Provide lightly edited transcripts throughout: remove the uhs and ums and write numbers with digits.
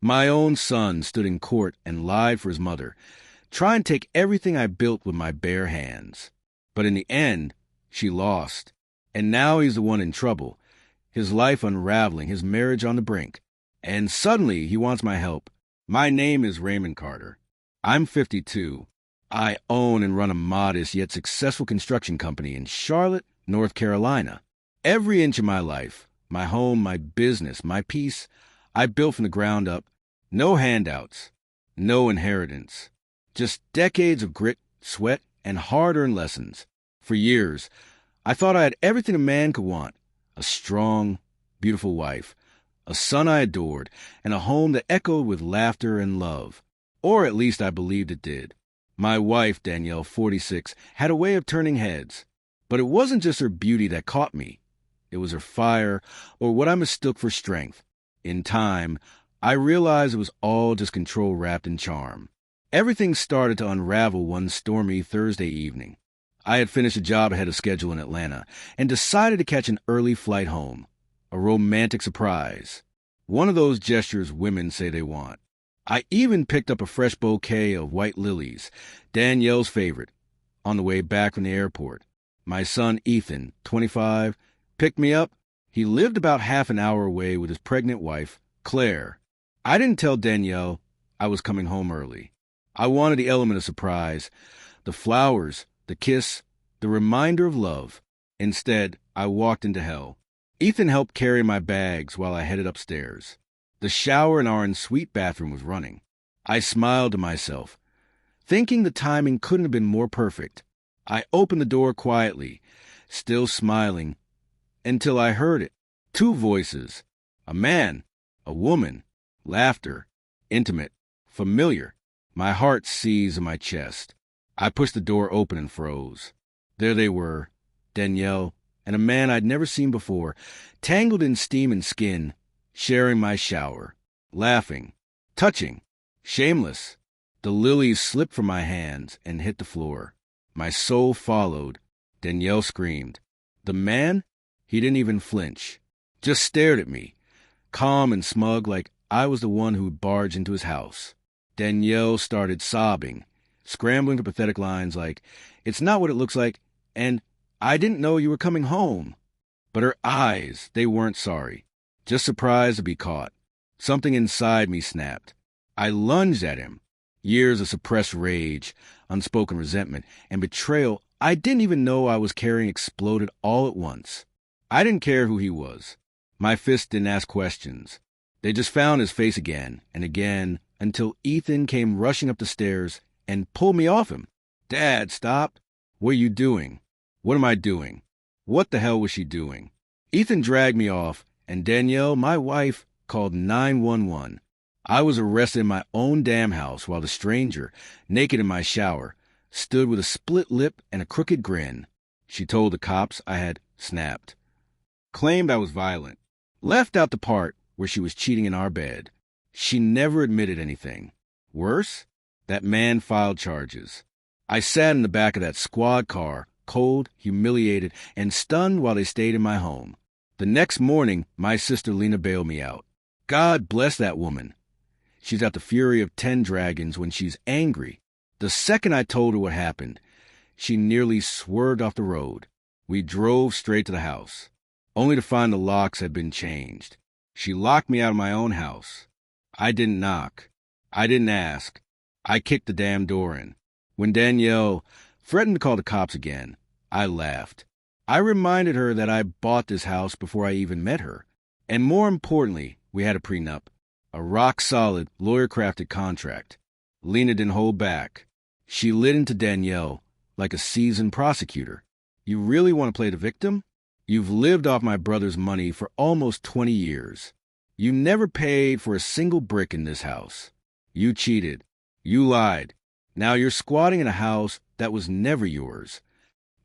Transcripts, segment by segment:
My own son stood in court and lied for his mother, trying to take everything I built with my bare hands. But in the end, she lost. And now he's the one in trouble, his life unraveling, his marriage on the brink. And suddenly he wants my help. My name is Raymond Carter. I'm 52. I own and run a modest yet successful construction company in Charlotte, North Carolina. Every inch of my life, my home, my business, my peace, I built from the ground up. No handouts, no inheritance. Just decades of grit, sweat, and hard-earned lessons. For years, I thought I had everything a man could want. A strong, beautiful wife, a son I adored, and a home that echoed with laughter and love. Or at least I believed it did. My wife, Danielle, 46, had a way of turning heads. But it wasn't just her beauty that caught me. It was her fire, or what I mistook for strength. In time, I realized it was all just control wrapped in charm. Everything started to unravel one stormy Thursday evening. I had finished a job ahead of schedule in Atlanta and decided to catch an early flight home. A romantic surprise. One of those gestures women say they want. I even picked up a fresh bouquet of white lilies, Danielle's favorite, on the way back from the airport. My son Ethan, 25, picked me up. He lived about half an hour away with his pregnant wife, Claire. I didn't tell Danielle I was coming home early. I wanted the element of surprise, the flowers, the kiss, the reminder of love. Instead, I walked into hell. Ethan helped carry my bags while I headed upstairs. The shower in our en-suite bathroom was running. I smiled to myself, thinking the timing couldn't have been more perfect. I opened the door quietly, still smiling, until I heard it. Two voices. A man, a woman. Laughter, intimate, familiar. My heart seized in my chest. I pushed the door open and froze. There they were, Danielle and a man I'd never seen before, tangled in steam and skin, sharing my shower, laughing, touching, shameless. The lilies slipped from my hands and hit the floor. My soul followed. Danielle screamed. The man? He didn't even flinch, just stared at me, calm and smug like I was the one who barged into his house. Danielle started sobbing, scrambling for pathetic lines like, "It's not what it looks like," and "I didn't know you were coming home." But her eyes, they weren't sorry, just surprised to be caught. Something inside me snapped. I lunged at him. Years of suppressed rage, unspoken resentment, and betrayal I didn't even know I was carrying exploded all at once. I didn't care who he was. My fists didn't ask questions. They just found his face again and again until Ethan came rushing up the stairs and pulled me off him. "Dad, stop. What are you doing? What am I doing? What the hell was she doing?" Ethan dragged me off, and Danielle, my wife, called 911. I was arrested in my own damn house while the stranger, naked in my shower, stood with a split lip and a crooked grin. She told the cops I had snapped. Claimed I was violent. Left out the part where she was cheating in our bed. She never admitted anything. Worse, that man filed charges. I sat in the back of that squad car, cold, humiliated, and stunned while they stayed in my home. The next morning, my sister Lena bailed me out. God bless that woman. She's got the fury of 10 dragons when she's angry. The second I told her what happened, she nearly swerved off the road. We drove straight to the house, only to find the locks had been changed. She locked me out of my own house. I didn't knock. I didn't ask. I kicked the damn door in. When Danielle threatened to call the cops again, I laughed. I reminded her that I bought this house before I even met her. And more importantly, we had a prenup. A rock-solid, lawyer-crafted contract. Lena didn't hold back. She lit into Danielle like a seasoned prosecutor. "You really want to play the victim? You've lived off my brother's money for almost 20 years. You never paid for a single brick in this house. You cheated. You lied. Now you're squatting in a house that was never yours."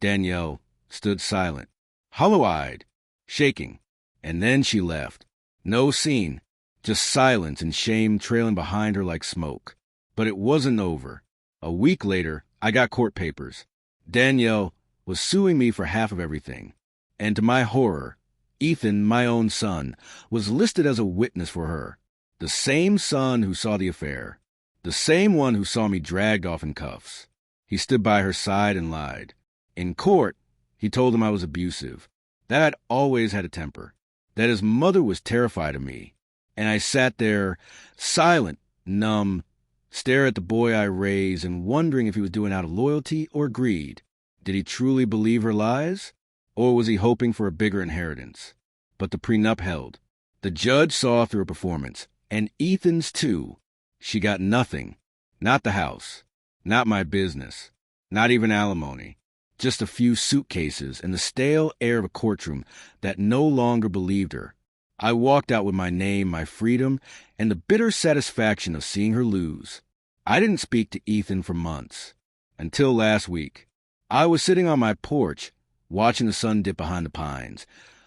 Danielle stood silent, hollow-eyed, shaking, and then she left. No scene, just silence and shame trailing behind her like smoke. But it wasn't over. A week later, I got court papers. Danielle was suing me for half of everything. And to my horror, Ethan, my own son, was listed as a witness for her. The same son who saw the affair. The same one who saw me dragged off in cuffs. He stood by her side and lied. In court, he told him I was abusive, that I'd always had a temper, that his mother was terrified of me. And I sat there, silent, numb, stare at the boy I raised and wondering if he was doing it out of loyalty or greed. Did he truly believe her lies? Or was he hoping for a bigger inheritance? But the prenup held. The judge saw through a performance, and Ethan's too. She got nothing. Not the house. Not my business. Not even alimony. Just a few suitcases and the stale air of a courtroom that no longer believed her. I walked out with my name, my freedom, and the bitter satisfaction of seeing her lose. I didn't speak to Ethan for months. Until last week. I was sitting on my porch, watching the sun dip behind the pines,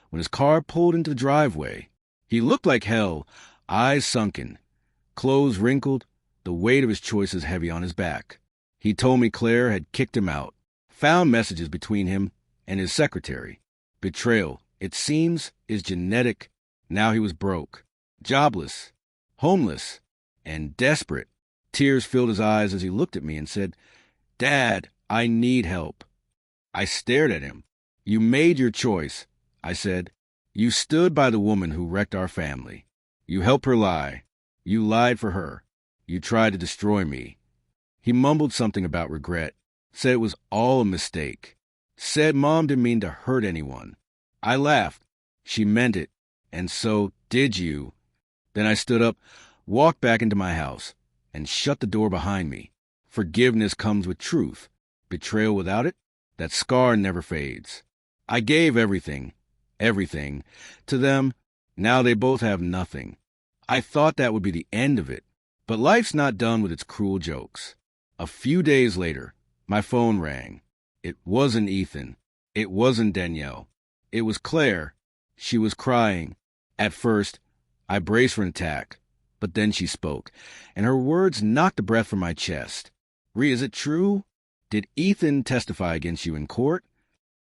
when his car pulled into the driveway. He looked like hell, eyes sunken, clothes wrinkled, the weight of his choices heavy on his back. He told me Claire had kicked him out, found messages between him and his secretary. Betrayal, it seems, is genetic. Now he was broke, jobless, homeless, and desperate. Tears filled his eyes as he looked at me and said, "Dad, I need help." I stared at him. "You made your choice," I said. "You stood by the woman who wrecked our family. You helped her lie. You lied for her. You tried to destroy me." He mumbled something about regret, said it was all a mistake, said Mom didn't mean to hurt anyone. I laughed. She meant it. And so did you. Then I stood up, walked back into my house, and shut the door behind me. Forgiveness comes with truth. Betrayal without it, that scar never fades. I gave everything, to them. Now they both have nothing. I thought that would be the end of it. But life's not done with its cruel jokes. A few days later, my phone rang. It wasn't Ethan. It wasn't Danielle. It was Claire. She was crying. At first, I braced for an attack, but then she spoke, and her words knocked the breath from my chest. "Rhea, is it true? Did Ethan testify against you in court?"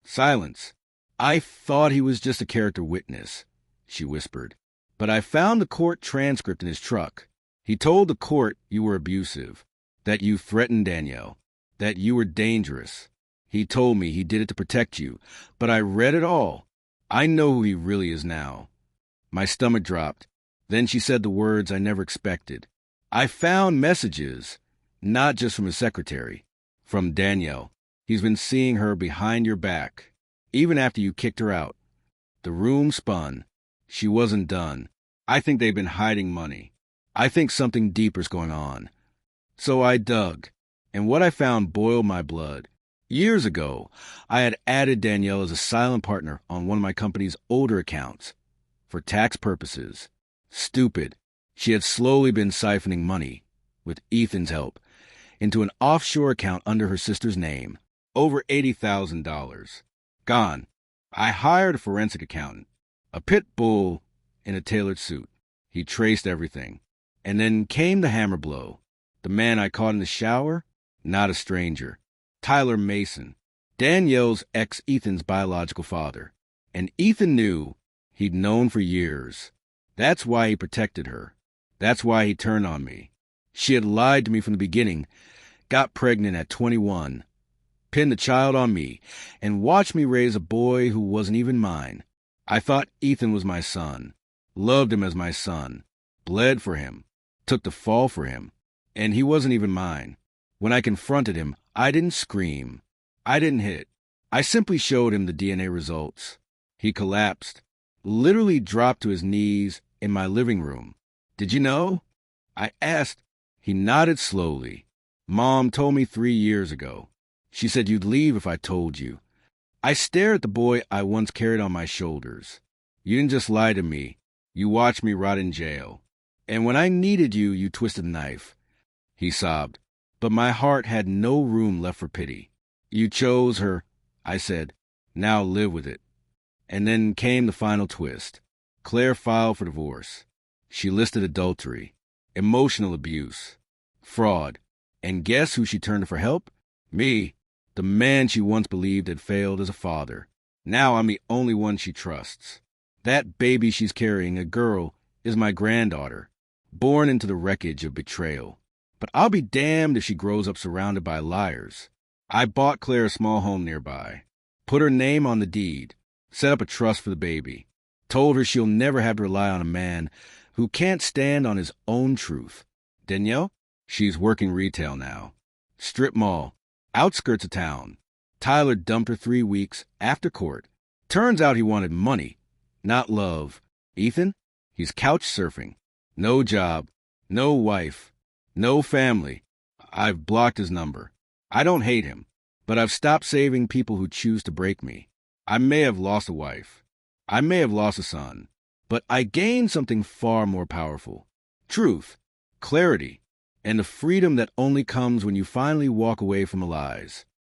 Silence. "I thought he was just a character witness," she whispered. "But I found the court transcript in his truck. He told the court you were abusive, that you threatened Danielle, that you were dangerous. He told me he did it to protect you, but I read it all. I know who he really is now." My stomach dropped. Then she said the words I never expected. "I found messages, not just from his secretary, from Danielle. He's been seeing her behind your back, even after you kicked her out." The room spun. She wasn't done. "I think they've been hiding money. I think something deeper's going on." So I dug, and what I found boiled my blood. Years ago, I had added Danielle as a silent partner on one of my company's older accounts. For tax purposes. Stupid. She had slowly been siphoning money, with Ethan's help, into an offshore account under her sister's name. Over $80,000. Gone. I hired a forensic accountant, a pit bull in a tailored suit. He traced everything. And then came the hammer blow. The man I caught in the shower? Not a stranger. Tyler Mason. Danielle's ex-Ethan's biological father. And Ethan knew. He'd known for years. That's why he protected her. That's why he turned on me. She had lied to me from the beginning, got pregnant at 21, pinned the child on me, and watched me raise a boy who wasn't even mine. I thought Ethan was my son, loved him as my son, bled for him, took the fall for him, and he wasn't even mine. When I confronted him, I didn't scream. I didn't hit. I simply showed him the DNA results. He collapsed. Literally dropped to his knees in my living room. "Did you know?" I asked. He nodded slowly. "Mom told me 3 years ago. She said you'd leave if I told you." I stared at the boy I once carried on my shoulders. "You didn't just lie to me. You watched me rot in jail. And when I needed you, you twisted a knife." He sobbed. But my heart had no room left for pity. "You chose her," I said. "Now live with it." And then came the final twist. Claire filed for divorce. She listed adultery, emotional abuse, fraud. And guess who she turned to for help? Me, the man she once believed had failed as a father. Now I'm the only one she trusts. That baby she's carrying, a girl, is my granddaughter. born into the wreckage of betrayal. But I'll be damned if she grows up surrounded by liars. I bought Claire a small home nearby, put her name on the deed, set up a trust for the baby, told her she'll never have to rely on a man who can't stand on his own truth. Danielle? She's working retail now. Strip mall, outskirts of town. Tyler dumped her 3 weeks after court. Turns out he wanted money, not love. Ethan? He's couch surfing. No job, no wife, no family. I've blocked his number. I don't hate him, but I've stopped saving people who choose to break me. I may have lost a wife. I may have lost a son. But I gained something far more powerful. Truth, clarity, and the freedom that only comes when you finally walk away from the lies.